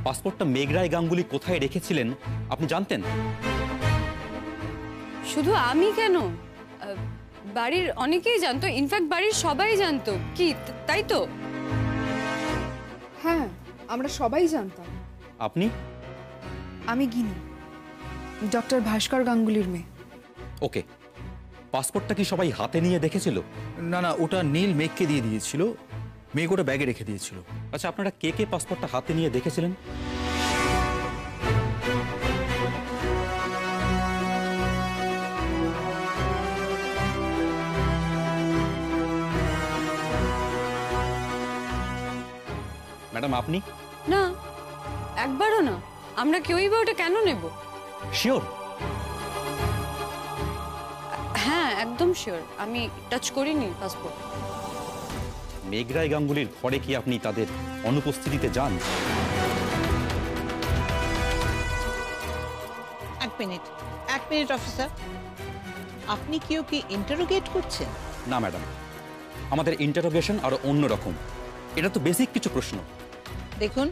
পাসপোর্টটা মেঘরায় গাঙ্গুলি কোথায় রেখেছিলেন আপনি জানতেন? শুধু আমি কেন, বাড়ির অনেকেই জানতো, ইনফ্যাক্ট বাড়ির সবাই জানতো। কি তাই তো? হ্যাঁ, আমরা সবাই জানতাম। আপনি? আমি গিনি, ডক্টর ভাস্কর গাঙ্গুলির মেয়ে। ওকে, পাসপোর্টটা কি সবাই হাতে নিয়ে দেখেছিল? না না, ওটা নীল মেঘকে দিয়ে দিয়েছিল, মেঘ ওটা ব্যাগে রেখে দিয়েছিল। আচ্ছা, আপনারা কে কে পাসপোর্টটা হাতে নিয়ে দেখেছিলেন? ম্যাডাম আপনি? না, একবারও না। আমরা কেউই বা ওটা কেন নেব? শিওর? হ্যাঁ, একদম শিওর। আমি টাচ করিনি পাসপোর্ট। মেঘরায় গাঙ্গুলির ঘরে কি আপনি তাদের অনুপস্থিতিতে যান? এক মিনিট অফিসার, আপনি কি ওকে ইন্টারোগেট করছেন? না ম্যাডাম, আমাদের ইন্টারোগেশন আরো অন্যরকম। এটা তো বেসিক কিছু প্রশ্ন। দেখুন,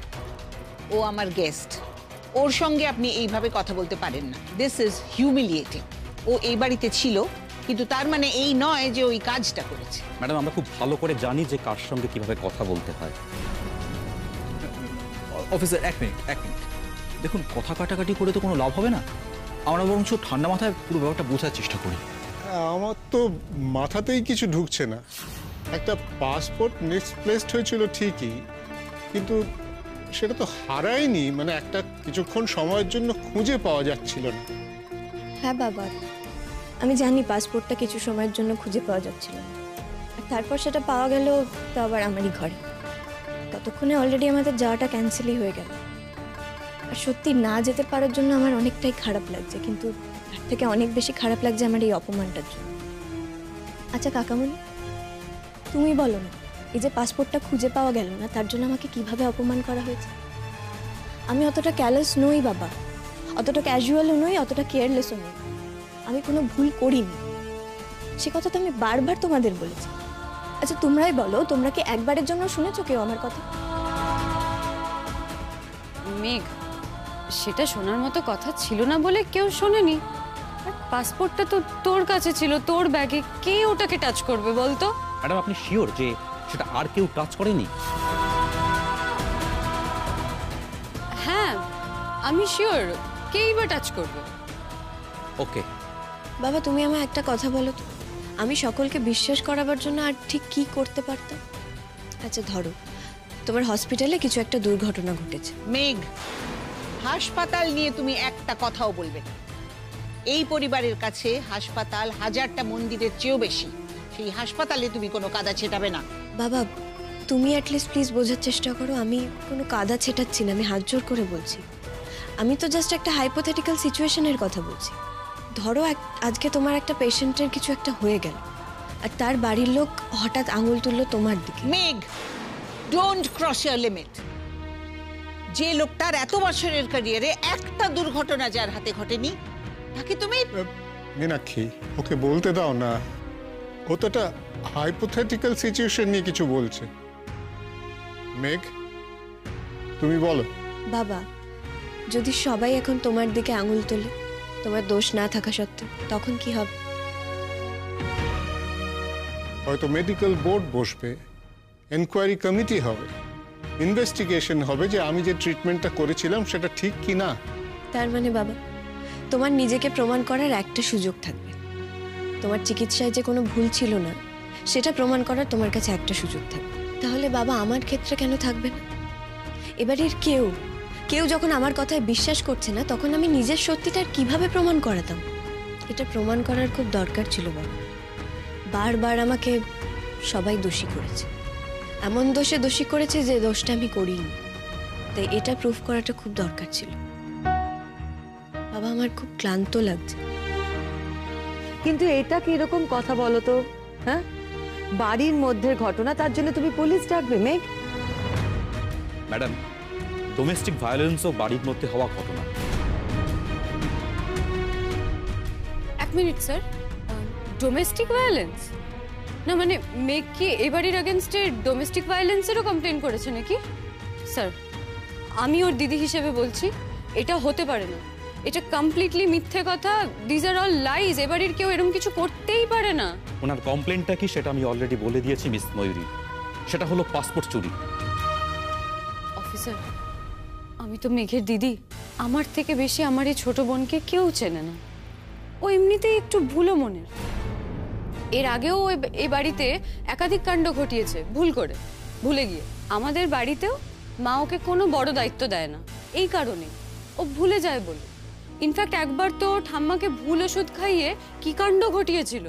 ও আমার গেস্ট, ওর সঙ্গে আপনি এইভাবে কথা বলতে পারেন না। This is humiliating. ও এই বাড়িতে ছিল, কিন্তু তার মানে এই নয় যে ওই কাজটা করেছে। ম্যাডাম, আমরা খুব ভালো করে জানি যে কার সঙ্গে কিভাবে কথা বলতে হয়। অফিসার এক মিনিট, দেখুন, কথা কাটাকাটি করে তো কোনো লাভ হবে না। আমরা বরঞ্চ ঠান্ডা মাথায় পুরো ব্যাপারটা বোঝার চেষ্টা করি। আমার তো মাথাতেই কিছু ঢুকছে না। একটা পাসপোর্ট মিসপ্লেসড হয়েছিল ঠিকই, কিন্তু সেটা তো হারায়নি। মানে একটা কিছুক্ষণ সময়ের জন্য খুঁজে পাওয়া যাচ্ছিল না। হ্যাঁ বাবা, আমি জানি পাসপোর্টটা কিছু সময়ের জন্য খুঁজে পাওয়া যাচ্ছিল না, আর তারপর সেটা পাওয়া গেল, তো আবার আমারই ঘরে। ততক্ষণে অলরেডি আমাদের যাওয়াটা ক্যান্সেলই হয়ে গেল। আর সত্যি না যেতে পারার জন্য আমার অনেকটাই খারাপ লাগছে, কিন্তু তার থেকে অনেক বেশি খারাপ লাগছে আমার এই অপমানটার জন্য। আচ্ছা কাকামণি, তুমি বলো না, এই যে পাসপোর্টটা খুঁজে পাওয়া গেল না, তার জন্য আমাকে কিভাবে অপমান করা হয়েছে? আমি অতটা ক্যালেস নই বাবা, অতটা ক্যাজুয়ালও নই, অতটা কেয়ারলেসও নই। আমি কোনো ভুল করিনি, সে কথা তো আমি বারবার তোমাদের বলেছি। আচ্ছা তোমরাই বলো, তোমরা কি একবারের জন্য শুনেছো কেউ আমার কথা? মেঘ, সেটা শোনার মতো কথা ছিল না বলে কেউ শোনেনি। আর পাসপোর্টটা তো তোর কাছে ছিল, তোর ব্যাগে, কে ওটাকে টাচ করবে বলতো? ম্যাডাম, আপনি শিওর যে সেটা আর কেউ টাচ করেনি? হ্যাঁ, আমি শিওর, কেই বা টাচ করবে। ওকে বাবা, তুমি আমায় একটা কথা বলো তো, আমি সকলকে বিশ্বাস করাবার জন্য আর ঠিক কি করতে পারতাম? আচ্ছা ধরো, তোমার হসপিটালে কিছু একটা দুর্ঘটনা ঘটেছে। মেঘ, হাসপাতাল নিয়ে তুমি একটা কথাও বলবে না। এই পরিবারের কাছে হাসপাতাল হাজারটা মন্দিরের চেয়েও বেশি। সেই হাসপাতালে তুমি কোনো কাদা ছেটাবে না। বাবা, তুমি অ্যাটলিস্ট প্লিজ বোঝার চেষ্টা করো, আমি কোনো কাদা ছেটাচ্ছি না, আমি হাত জোর করে বলছি। আমি তো জাস্ট একটা হাইপোথেটিক্যাল সিচুয়েশনের কথা বলছি। ধরো আজকে তোমার একটা পেশেন্টের কিছু একটা হয়ে গেল, আর তার বাড়ির লোক হঠাৎ আঙুল তুললো তোমার দিকে। মেঘ, ডোন্ট ক্রস ইওর লিমিট। যে লোকটার এত বছরের ক্যারিয়ারে একটা দুর্ঘটনা যার হাতে ঘটেনি, তাকে তুমি... মীনাক্ষী, ওকে বলতে দাও না। ও তো একটা হাইপোথেটিক্যাল সিচুয়েশন নিয়ে কিছু বলছে। মেঘ, তুমি বলো। বাবা, যদি সবাই এখন তোমার দিকে আঙুল তোলে, তোমার দোষ না থাকা সত্ত্বেও, তখন কি হবে? হয়তো মেডিকেল বোর্ড বসবে, এনকোয়ারি কমিটি হবে, ইনভেস্টিগেশন হবে যে আমি যে ট্রিটমেন্টটা করেছিলাম সেটা ঠিক কি না। তার মানে বাবা, তোমার নিজেকে প্রমাণ করার একটা সুযোগ থাকবে। তোমার চিকিৎসায় যে কোনো ভুল ছিল না, সেটা প্রমাণ করার তোমার কাছে একটা সুযোগ থাকবে। তাহলে বাবা, আমার ক্ষেত্রে কেন থাকবে না? এবারের কেউ যখন আমার কথায় বিশ্বাস করছে না, তখন আমি নিজের সত্যিটার কিভাবে প্রমাণ করাতাম? এটা প্রমাণ করার খুব দরকার ছিল বাবা। বারবার আমাকে সবাই দোষী করেছে, এমন দোষী করেছে যে দোষটা আমি করিনি। তাই এটা প্রুফ করাটা খুব দরকার ছিল। বাবা, আমার খুব ক্লান্ত লাগছে। কিন্তু এটা কি এরকম কথা বলো তো? হ্যাঁ, বাড়ির মধ্যে ঘটনা, তার জন্য তুমি পুলিশ ডাকবে? মেঘ, ম্যাডাম, ডোমেস্টিক ভায়োলেন্সও বাড়ির মধ্যে হওয়া ঘটনা। এক মিনিট স্যার, ডোমেস্টিক ভায়োলেন্স? না মানে মেঘ কি এ বাড়ির এগেনস্টে ডোমেস্টিক ভায়োলেন্সেরও কমপ্লেন করেছে নাকি? স্যার, আমি ওর দিদি হিসেবে বলছি এটা হতে পারে না, এটা কমপ্লিটলি মিথ্যে কথা। This are all lies. এবারের কেউ এরকম কিছু করতেই পারে না। ওনার কমপ্লেনটা কি সেটা আমি অলরেডি বলে দিয়েছি মিস ময়ূরী, সেটা হলো পাসপোর্ট চুরি। অফিসার, আমি তো মেঘের দিদি, আমার থেকে বেশি আমার এই ছোট বোনকে কেউ চেনে না। ও এমনিতেই একটু ভুলো মনের। এর আগেও ও এই বাড়িতে একাধিক কাণ্ড ঘটিয়েছে ভুল করে, ভুলে গিয়ে। আমাদের বাড়িতেও মা ওকে কোনো বড় দায়িত্ব দেয় না এই কারণে, ও ভুলে যায় বলে। ইনফ্যাক্ট একবার তো ঠাম্মাকে ভুল ওষুধ খাইয়ে কি কাণ্ড ঘটিয়েছিল।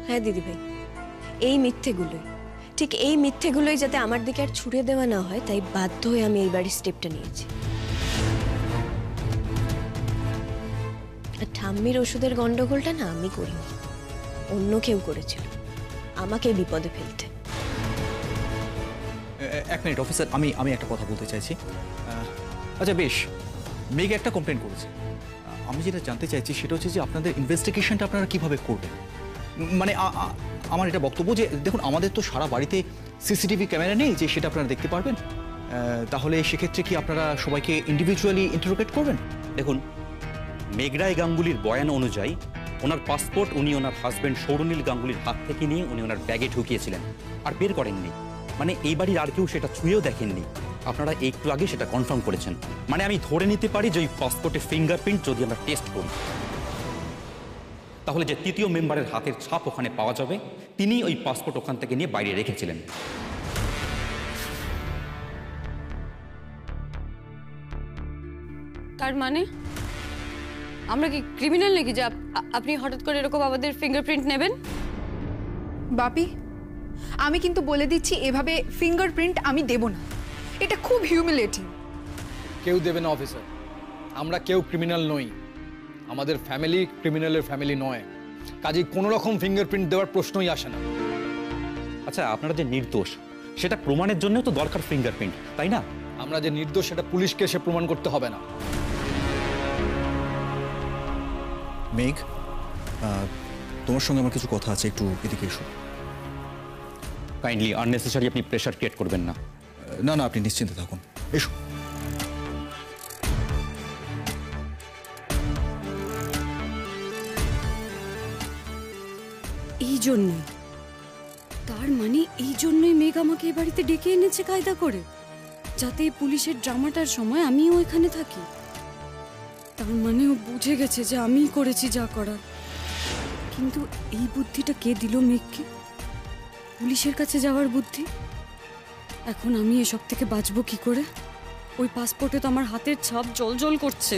হ্যাঁ দিদিভাই, এই মিথ্যেগুলোই, ঠিক এই মিথ্যেগুলোই যাতে আমার দিকে আর ছুড়ে দেওয়া না হয়, তাই বাধ্য হয়ে আমি এই বাড়ির স্টেপটা নিয়েছি। আর ঠাম্মির ওষুধের গন্ডগোলটা না আমি করিনি, অন্য কেউ করেছিল আমাকে বিপদে ফেলতে। এক মিনিট অফিসার, আমি একটা কথা বলতে চাইছি। আচ্ছা বেশ, মেঘ একটা কমপ্লেন করেছে। আমি যেটা জানতে চাইছি সেটা হচ্ছে যে আপনাদের ইনভেস্টিগেশনটা আপনারা কিভাবে করবেন। মানে আমার এটা বক্তব্য যে দেখুন, আমাদের তো সারা বাড়িতে সিসিটিভি ক্যামেরা নেই যে সেটা আপনারা দেখতে পারবেন। তাহলে সেক্ষেত্রে কি আপনারা সবাইকে ইন্ডিভিজুয়ালি ইন্টারোগেট করবেন? দেখুন, মেঘরায় গাঙ্গুলির বয়ান অনুযায়ী ওনার পাসপোর্ট উনি ওনার হাজবেন্ড সৌরনীল গাঙ্গুলির হাত থেকে নিয়ে উনি ওনার ব্যাগে ঢুকিয়েছিলেন আর বের করেননি। মানে এই বাড়ির আর কেউ সেটা ছুঁয়েও দেখেননি। আপনারা একটু আগে সেটা কনফার্ম করেছেন। মানে আমি ধরে নিতে পারি যে ওই পাসপোর্টের ফিঙ্গারপ্রিন্ট যদি আমরা টেস্ট করি, তাহলে যে তৃতীয় মেম্বারের হাতের ছাপ ওখানে পাওয়া যাবে, তিনি ওই পাসপোর্ট ওখান থেকে নিয়ে বাইরে রেখেছিলেন। তার মানে আমরা কি ক্রিমিনাল নাকি যে আপনি হঠাৎ করে এরকম আমাদের ফিঙ্গারপ্রিন্ট নেবেন? বাপি, আমি কিন্তু বলে দিচ্ছি এভাবে ফিঙ্গারপ্রিন্ট আমি দেব না। এটা খুব হিউমিলেটিং। কেউ দেবে না অফিসার, আমরা কেউ ক্রিমিনাল নই, আমাদের ফ্যামিলি ক্রিমিনালের ফ্যামিলি নয়, কাজেই কোনো রকম ফিঙ্গারপ্রিন্ট দেওয়ার প্রশ্নই আসে না। আচ্ছা, আপনারা যে নির্দোষ সেটা প্রমাণের জন্য তো দরকার ফিঙ্গারপ্রিন্ট, তাই না? আমরা যে নির্দোষ সেটা পুলিশকে এসে প্রমাণ করতে হবে না। মেঘ, তোমার সঙ্গে আমার কিছু কথা আছে, একটু এদিকে এসো। কাইন্ডলি আননেসেসারি আপনি প্রেশার ক্রিয়েট করবেন না। না না, আপনি নিশ্চিন্তে থাকুন, এসো। এই জন্যই, তার মানে এই জন্যই মেঘ আমাকে এ বাড়িতে ডেকে এনেছে কায়দা করে, যাতে এই পুলিশের ড্রামাটার সময় আমিও এখানে থাকি। তার মানে ও বুঝে গেছে যে আমিই করেছি যা করার। কিন্তু এই বুদ্ধিটা কে দিল মেঘকে? পুলিশের কাছে যাওয়ার বুদ্ধি। এখন আমি এসব থেকে বাঁচবো কি করে? ওই পাসপোর্টে তো আমার হাতের ছাপ জ্বলজ্বল করছে।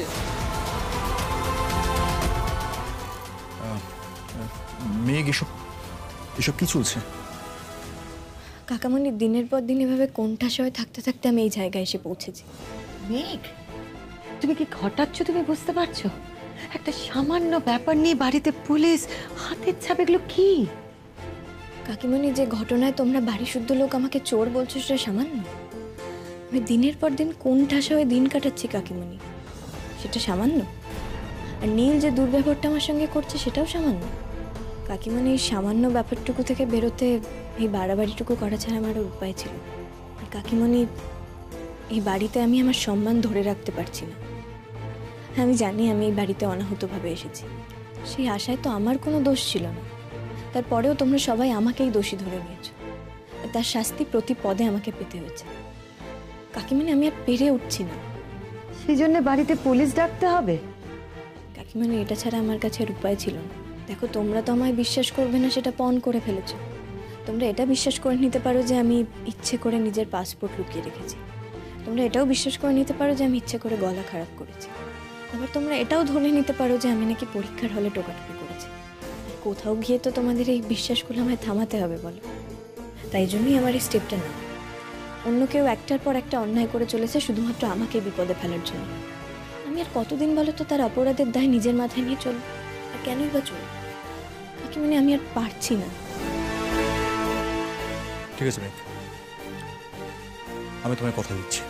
মেঘ, এসব কি চলছে? কাকামণি, দিনের পর দিন এভাবে কোণঠাসা থাকতে থাকতে আমি এই জায়গায় এসে পৌঁছেছি। মেঘ, তুমি কি ঘটাচ্ছ? তুমি বুঝতে পারছো? একটা সামান্য ব্যাপার নিয়ে বাড়িতে পুলিশ, হাতের ছাপ, এগুলো কি? কাকিমণি, যে ঘটনায় তোমরা বাড়ি শুদ্ধ লোক আমাকে চোর বলছো সেটা সামান্য? আমি দিনের পর দিন কোণঠাসা হয়ে দিন কাটাচ্ছি কাকিমণি, সেটা সামান্য? আর নীল যে দুর্ব্যবহারটা আমার সঙ্গে করছে সেটাও সামান্য? কাকিমণি, এই সামান্য ব্যাপারটুকু থেকে বেরোতে এই বাড়াবাড়িটুকু করা ছাড়া আমার উপায় ছিল। আর কাকিমণি, এই বাড়িতে আমি আমার সম্মান ধরে রাখতে পারছি না। আমি জানি আমি এই বাড়িতে অনাহূতভাবে এসেছি, সেই আশায় তো আমার কোনো দোষ ছিল না। তারপরেও তোমরা সবাই আমাকেই দোষী ধরে নিয়েছো, তার শাস্তি প্রতি পদে আমাকে পেতে হয়েছে। কাকিমণি, আমি আর পেরে উঠছি না। সেই জন্য বাড়িতে পুলিশ ডাকতে হবে? কাকিমণি, এটা ছাড়া আমার কাছে আর উপায় ছিল না। দেখো, তোমরা তো আমায় বিশ্বাস করবে না সেটা পণ করে ফেলেছো। তোমরা এটা বিশ্বাস করে নিতে পারো যে আমি ইচ্ছে করে নিজের পাসপোর্ট লুকিয়ে রেখেছি। তোমরা এটাও বিশ্বাস করে নিতে পারো যে আমি ইচ্ছে করে গলা খারাপ করেছি। আবার তোমরা এটাও ধরে নিতে পারো যে আমি নাকি পরীক্ষার হলে টোকাটুকি করেছি। কোথাও গিয়ে তো তোমাদের এই বিশ্বাসগুলো আমায় থামাতে হবে বলো। তাই জন্যই আমার এই স্টেপটা না। অন্য কেউ একটার পর একটা অন্যায় করে চলেছে শুধুমাত্র আমাকে বিপদে ফেলার জন্য। আমি আর কতদিন বলো তো তার অপরাধের দায় নিজের মাথায় নিয়ে চলবো? আর কেনই বা চলবো? কাকিমণি, আমি আর পারছি না। ঠিক আছে মেঘ, আমি তোমায় কথা দিচ্ছি,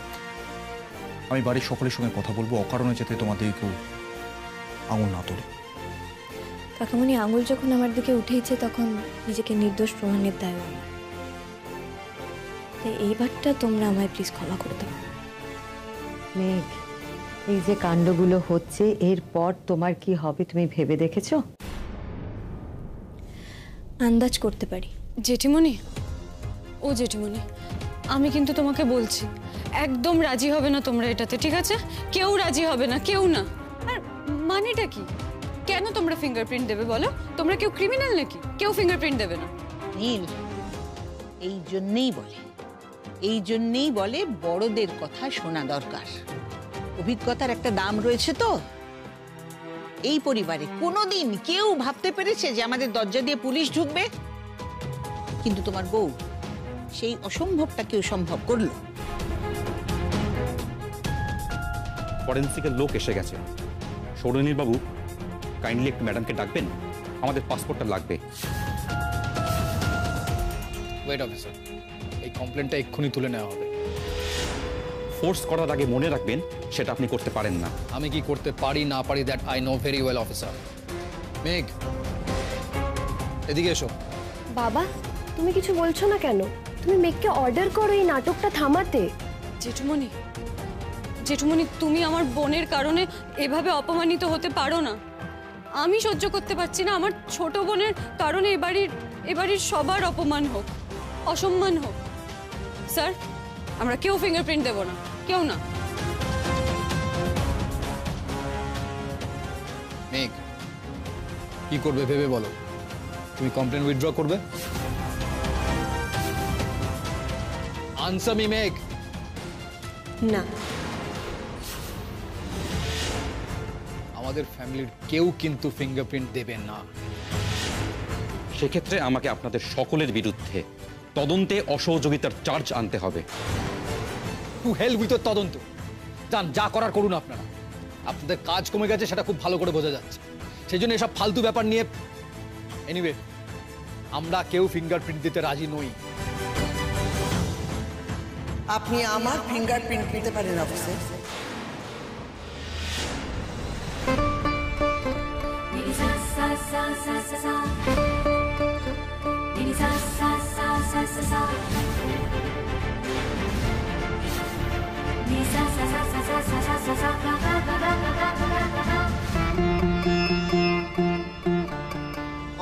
আমি বাড়ির সকলের সঙ্গে কথা বলবো, অকারণে যাতে তোমাদের কেউ আঙুল না তোলে। কাকামণি, আঙুল যখন আমার দিকে উঠেইছে তখন নিজেকে নির্দোষ প্রমাণের দায় আমার। তাই এইবারটা তোমরা আমায় প্লিজ ক্ষমা করে দাও। মেঘ, এই যে কাণ্ডগুলো হচ্ছে এরপর তোমার কি হবে তুমি ভেবে দেখেছো? আন্দাজ করতে পারি। জেঠিমণি, ও জেঠিমণি, আমি কিন্তু তোমাকে বলছি একদম রাজি হবে না তোমরা এটাতে, ঠিক আছে? কেউ রাজি হবে না, কেউ না। আর মানেটা কি? কেন তোমরা ফিঙ্গারপ্রিন্ট দেবে বলো? তোমরা কেউ ক্রিমিনাল নাকি? কেউ ফিঙ্গারপ্রিন্ট দেবে না। নীল, এই জন্যেই বলে বড়দের কথা শোনা দরকার। অভিজ্ঞতার একটা দাম রয়েছে তো। এই পরিবারে কোনোদিন কেউ ভাবতে পেরেছে যে আমাদের দরজা দিয়ে পুলিশ ঢুকবে? কিন্তু তোমার বউ সেই অসম্ভবটা কেউ সম্ভব করলো। ফরেন্সিকের লোক এসে গেছে। সৌরনীল বাবু, কাইন্ডলি একটু ম্যাডামকে ডাকবেন, আমাদের পাসপোর্টটা লাগবে। ওয়েট অফিসার, এই কমপ্লেনটা এক্ষুনি তুলে নেওয়া হবে। ফোর্স করার আগে মনে রাখবেন সেটা আপনি করতে পারেন না। আমি কি করতে পারি না পারি that I know very well officer. মেঘ, এদিকে এসো। বাবা, তুমি কিছু বলছো না কেন? তুমি মেঘকে অর্ডার করো এই নাটকটা থামাতে। জেঠুমণি, জেঠুমণি, তুমি আমার বোনের কারণে এভাবে অপমানিত হতে পারো না। আমি সহ্য করতে পারছি না আমার ছোট বোনের কারণে এবাড়ির সবার অপমান হোক, অসম্মান হোক। স্যার, আমরা কেউ ফিঙ্গারপ্রিন্ট দেব না, কেউ না। মেঘ, কি করবে ভেবে বলো। তুমি কমপ্লেন উইথড্র করবে? আনসার মি মেঘ। না, আমাদের ফ্যামিলির কেউ কিন্তু ফিঙ্গারপ্রিন্ট দেবে না। সেক্ষেত্রে আমাকে আপনাদের সকলের বিরুদ্ধে তদন্তে অসহযোগিতার চার্জ আনতে হবে। টু হেল উইথ তদন্ত। যান, যা করার করুন আপনারা। আপনাদের কাজ কমে গেছে সেটা খুব ভালো করে বোঝা যাচ্ছে। সেই জন্য এসব ফালতু ব্যাপার নিয়ে এনিওয়ে আমরা কেউ ফিঙ্গারপ্রিন্ট দিতে রাজি নই। আপনি আমার ফিঙ্গারপ্রিন্ট নিতে পারেন অফিসার।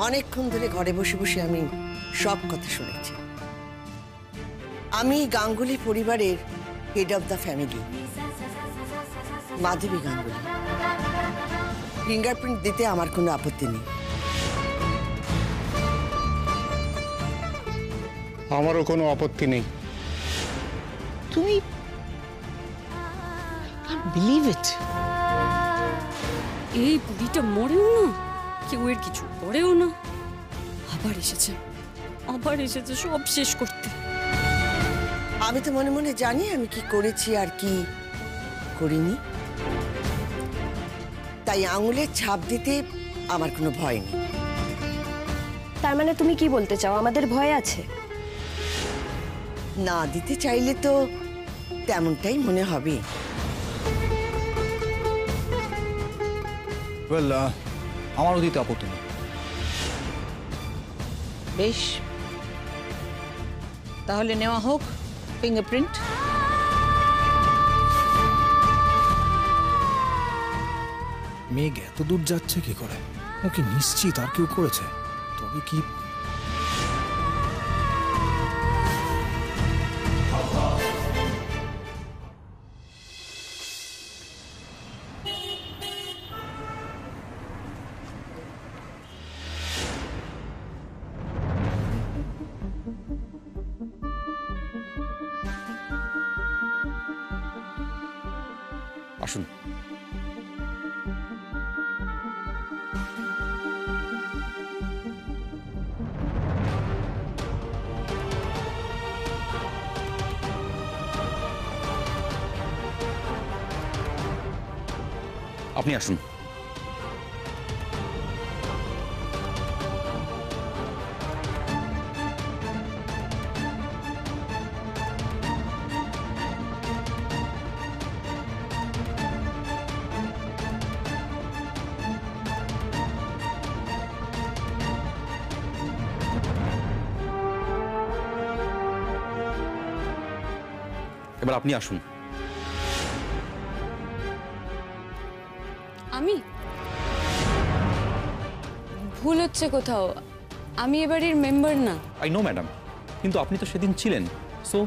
অনেকক্ষণ ধরে ঘরে বসে বসে আমি সব কথা শুনেছি। আমি গাঙ্গুলি পরিবারের head of the family, Madhabi Ganguly. Fingerprint দিতে আমার কোনো আপত্তি নেই। আমারও কোনো আপত্তি নেই। তুমি বিলিভ ইট, এই বুড়িটা মরেও না, কেউ এর কিছু করেও না, আবার এসেছে সব শেষ করতে। আমি তো মনে মনে জানি আমি কি করেছি আর কি করিনি, তাই আঙুলের ছাপ দিতে আমার কোনো ভয় নেই। তার মানে তুমি কি বলতে চাও আমাদের ভয় আছে? না দিতে চাইলে তো তেমনটাই মনে হবে। ওয়েল, আমারও দিতে আপত্তি নেই। বেশ, তাহলে নেওয়া হোক ফিঙ্গারপ্রিন্ট। মেঘ এত দূর যাচ্ছে কি করে? ওকে নিশ্চিত আর কেউ করেছে, তবে কি? আসুন। আপনি আসুন। এবার আপনি আসুন। আমি ভুল হচ্ছে কোথাও, আমি এ বাড়ির মেম্বার না। আই নো ম্যাডাম, কিন্তু আপনি তো সেদিন ছিলেন, সো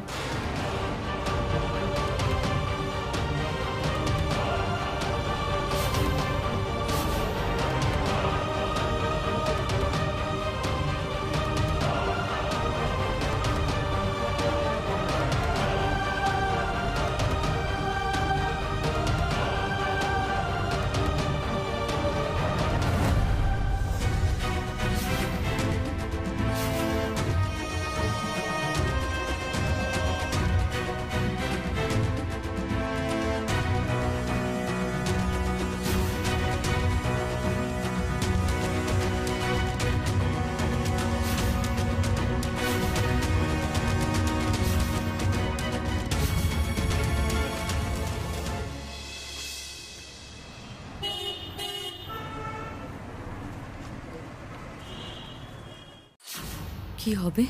কি হবে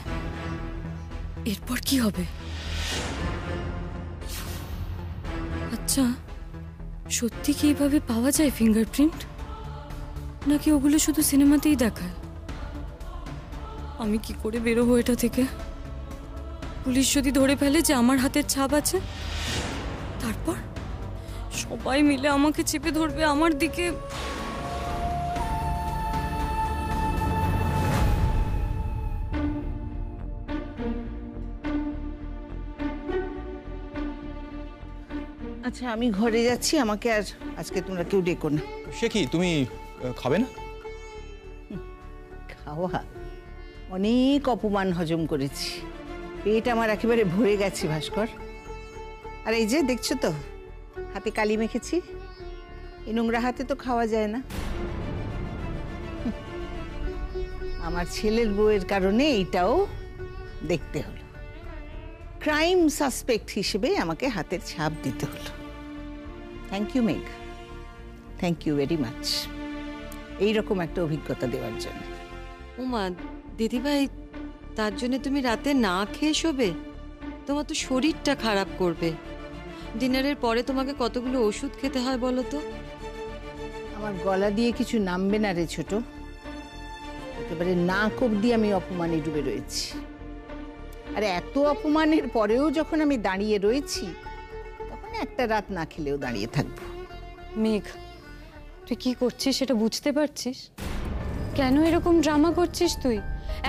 এরপর? কি হবে? আচ্ছা, সত্যি কি এইভাবে পাওয়া যায় ফিঙ্গারপ্রিন্ট, নাকি ওগুলো শুধু সিনেমাতেই দেখায়? আমি কি করে বেরোবো এটা থেকে? পুলিশ যদি ধরে ফেলে যে আমার হাতের ছাপ আছে, তারপর সবাই মিলে আমাকে চেপে ধরবে আমার দিকে। আচ্ছা, আমি ঘরে যাচ্ছি, আমাকে আর আজকে তোমরা কেউ ডেকো না। সে কি, তুমি খাবে না? খাওয়া? অনেক অপমান হজম করেছি, পেট আমার একেবারে ভরে গেছে ভাস্কর। আর এই যে দেখছো তো, হাতে কালি মেখেছি, এই নোংরা হাতে তো খাওয়া যায় না। আমার ছেলের বউয়ের কারণে এইটাও দেখতে হলো। ক্রাইম সাসপেক্ট হিসেবে আমাকে হাতের ছাপ দিতে হলো। থ্যাংক ইউ মেঘ, থ্যাংক ইউ ভেরি মাচ এইরকম একটা অভিজ্ঞতা দেওয়ার জন্য। ওমা দিদিভাই, তার জন্য তুমি রাতে না খেয়ে শোবে? তোমার তো শরীরটা খারাপ করবে। ডিনারের পরে তোমাকে কতগুলো ওষুধ খেতে হয় বলো তো? আমার গলা দিয়ে কিছু নামবে না রে ছোট, একেবারে নাক অব্দি আমি অপমানে ডুবে রয়েছি। আর এত অপমানের পরেও যখন আমি দাঁড়িয়ে রয়েছি, তখন একটা রাত না খেলেও দাঁড়িয়ে থাকবো। মেঘ, তুই কি করছিস সেটা বুঝতে পারছিস? কেন এরকম ড্রামা করছিস তুই?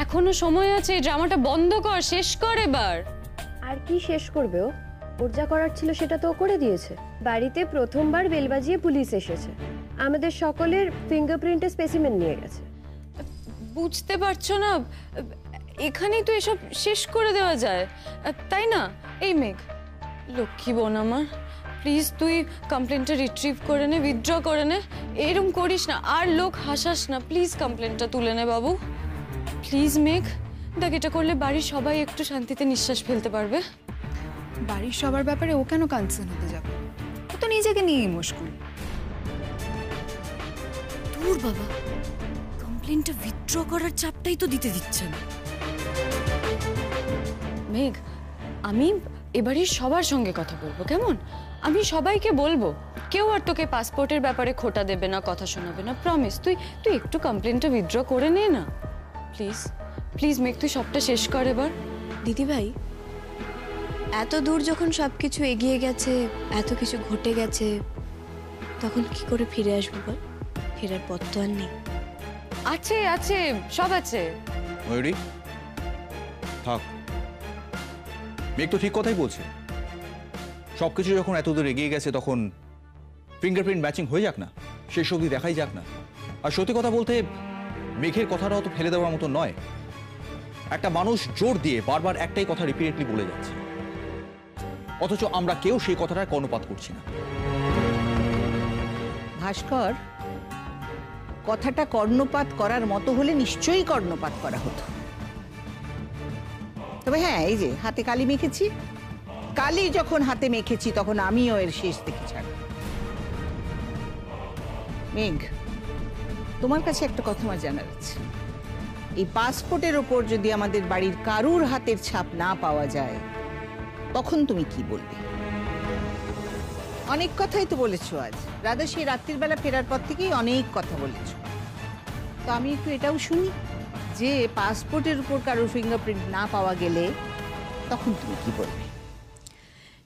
এখনো সময় আছে, এই ড্রামাটা বন্ধ কর, শেষ কর এবার। আর কি শেষ করবে ও? ওর যা করার ছিল সেটা তো ও করে দিয়েছে। বাড়িতে প্রথমবার বেল বাজিয়ে পুলিশ এসেছে, আমাদের সকলের ফিঙ্গারপ্রিন্টের স্পেসিমেন নিয়ে গেছে। বুঝতে পারছো না? এখানেই তো এসব শেষ করে দেওয়া যায়, তাই না? এই মেঘ, লক্ষ্মী বোন আমার, প্লিজ তুই কমপ্লেনটা রিট্রিভ করে নে, উইথড্র করে নে। এরকম করিস না, আর লোক হাসাস না, প্লিজ কমপ্লেনটা তুলে নে বাবু, প্লিজ মেঘ। দেখ, এটা করলে বাড়ির সবাই একটু শান্তিতে নিঃশ্বাস ফেলতে পারবে। বাড়ির সবার ব্যাপারে ও কেন কনসার্ন হতে যাবে? ও তো নিজেকে নিয়েই মুশকিল। দূর বাবা, কমপ্লেনটা উইথড্র করার চাপটাই তো দিতে দিচ্ছে না। মেঘ, আমি এবারের সবার সঙ্গে কথা বলবো, কেমন? আমি সবাইকে বলবো, কেউ আর তোকে পাসপোর্টের ব্যাপারে খোটা দেবে না, কথা শোনাবে না, প্রমিস। তুই একটু কমপ্লেনটা উইথড্র করে নে না, প্লিজ প্লিজ মেঘ, তুই সবটা শেষ কর এবার। দিদিভাই, এত দূর যখন সব কিছু এগিয়ে গেছে, এত কিছু ঘটে গেছে, তখন কি করে ফিরে আসবো বল? ফেরার পথ তো আর নেই। আছে আছে, সব আছে। ময়ূরী থাক, মেঘ তো ঠিক কথাই বলছে। সবকিছু যখন এতদূর এগিয়ে গেছে, তখন ফিঙ্গারপ্রিন্ট ম্যাচিং হয়ে যাক না, শেষ অবধি দেখাই যাক না। আর সত্যি কথা বলতে, মেঘের কথাটাও তো ফেলে দেওয়ার মতো নয়। একটা মানুষ জোর দিয়ে বারবার একটাই কথা রিপিটেডলি বলে যাচ্ছে, অথচ আমরা কেউ সেই কথাটার কর্ণপাত করছি না। ভাস্কর, কথাটা কর্ণপাত করার মতো হলে নিশ্চয়ই কর্ণপাত করা হতো। তবে হ্যাঁ, এই যে হাতে কালি মেখেছি, কালি যখন হাতে মেখেছি তখন আমিও এর শেষ দেখে ছাড়ব। মেঘ, তোমার কাছে একটা কথা আমার জানার আছে। এই পাসপোর্টের ওপর যদি আমাদের বাড়ির কারুর হাতের ছাপ না পাওয়া যায়, তখন তুমি কি বলবে? অনেক কথাই তো বলেছো আজ, রাধা সেই রাত্রির বেলা ফেরার পর থেকেই অনেক কথা বলেছো। তো আমি একটু এটাও শুনি যে পাসপোর্টের উপর কারোর ফিঙ্গারপ্রিন্ট না পাওয়া গেলে তখন তুমি কি বলবে?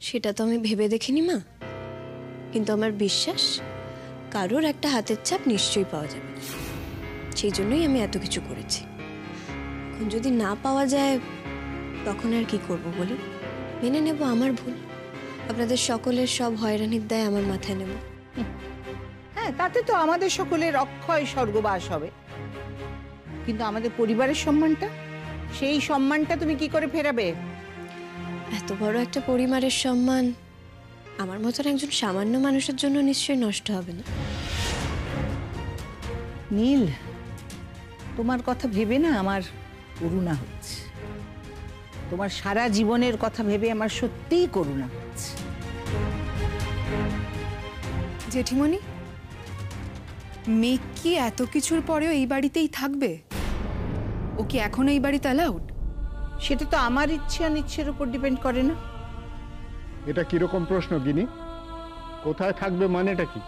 সেটা তো আমি ভেবে দেখিনি মা, কিন্তু আমার বিশ্বাস কারোর একটা হাতের ছাপ নিশ্চয়ই পাওয়া যাবে। সেই জন্যই আমি এত কিছু করেছি। এখন যদি না পাওয়া যায় তখন আর কি করব বলুন? মেনে নেব আমার ভুল, আপনাদের সকলের সব হয়রানির দায় আমার মাথায় নেব। হ্যাঁ, তাতে তো আমাদের সকলের অক্ষয় স্বর্গবাস হবে, কিন্তু আমাদের পরিবারের সম্মানটা, সেই সম্মানটা তুমি কি করে ফেরাবে? এত বড় একটা পরিবারের সম্মান আমার মতন একজন সামান্য মানুষের জন্য নিশ্চয়ই নষ্ট হবে না। নীল, তোমার কথা ভেবে না আমার করুণা হচ্ছে। তোমার সারা জীবনের কথা ভেবে আমার সত্যিই করুণা হচ্ছে। জেঠিমণি, মেঘ কি এত কিছুর পরেও এই বাড়িতেই থাকবে? ও কি এখনো এই বাড়িতে অ্যালাউড? সেটা তো আমার ইচ্ছে অনিচ্ছের উপর ডিপেন্ড করে না। এটা কিরকম প্রশ্ন গিনি? কোথায় থাকবে মানেটা কি?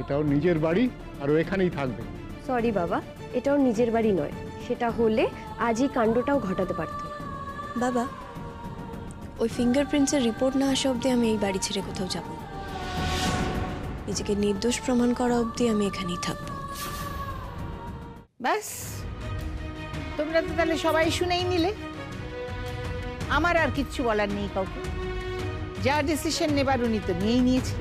এটাও নিজের বাড়ি আর ও এখানেই থাকবে। সরি বাবা, এটাও নিজের বাড়ি নয়। সেটা হলে আজই কাণ্ডটাও ঘটাতে পারত। বাবা, ওই ফিঙ্গারপ্রিন্টসের রিপোর্ট না আসা অবধি আমি এই বাড়ি ছেড়ে কোথাও যাব না। নিজেকে নির্দোষ প্রমাণ করা অবধি আমি এখানেই থাকবো। ব্যাস, তোমরা তো তাহলে সবাই শুনেই নিলে। আমার আর কিচ্ছু বলার নেই কাউকে। যা ডিসিশন নেবার উনি তো নিয়েই নিয়েছে।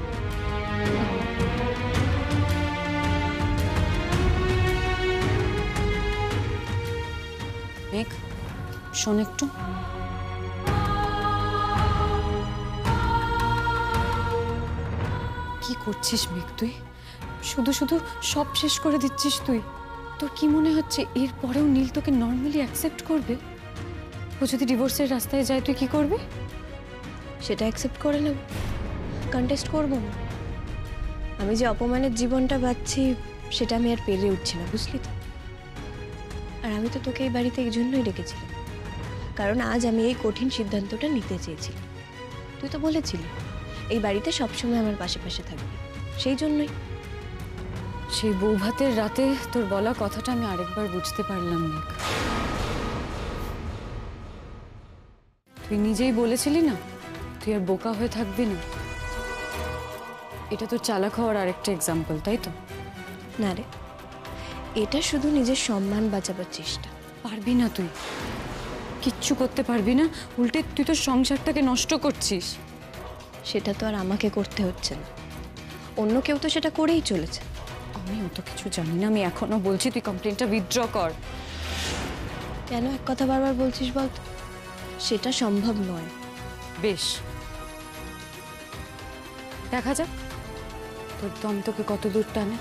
মেঘ, শোন একটু। কি করছিস মেঘ তুই? শুধু শুধু সব শেষ করে দিচ্ছিস তুই। তোর কি মনে হচ্ছে এরপরেও নীল তোকে নর্মালি অ্যাকসেপ্ট করবে? ও যদি ডিভোর্সের রাস্তায় যায় তুই কি করবি? সেটা অ্যাকসেপ্ট করে নেব, কন্টেস্ট করবো না। আমি যে অপমানের জীবনটা পাচ্ছি সেটা আমি আর পেরে উঠছি না, বুঝলি তো? আর আমি তো তোকে এই বাড়িতে এই জন্যই ডেকেছিলাম, কারণ আজ আমি এই কঠিন সিদ্ধান্তটা নিতে চেয়েছিলাম। তুই তো বলেছিলি এই বাড়িতে সবসময় আমার পাশে পাশে থাকবি, সেই জন্যই। সেই বৌভাতের রাতে তোর বলা কথাটা আমি আরেকবার বুঝতে পারলাম মেঘ। তুই নিজেই বলেছিলি না তুই আর বোকা হয়ে থাকবি না। এটা তোর চালাক হওয়ার আরেকটা এক্সাম্পল, তাই তো? না রে, এটা শুধু নিজের সম্মান বাঁচাবার চেষ্টা। পারবি না, তুই কিচ্ছু করতে পারবি না। উল্টে তুই তোর সংসারটাকে নষ্ট করছিস। সেটা তো আর আমাকে করতে হচ্ছে না, অন্য কেউ তো সেটা করেই চলেছে। আমি অত কিছু জানি না, আমি এখনো বলছি তুই কমপ্লেনটা উইথড্র কর। কেন এক কথা বারবার বলছিস বলতো? সেটা সম্ভব নয়। বেশ, দেখা যাক তোর দম তোকে কত দূর টানে।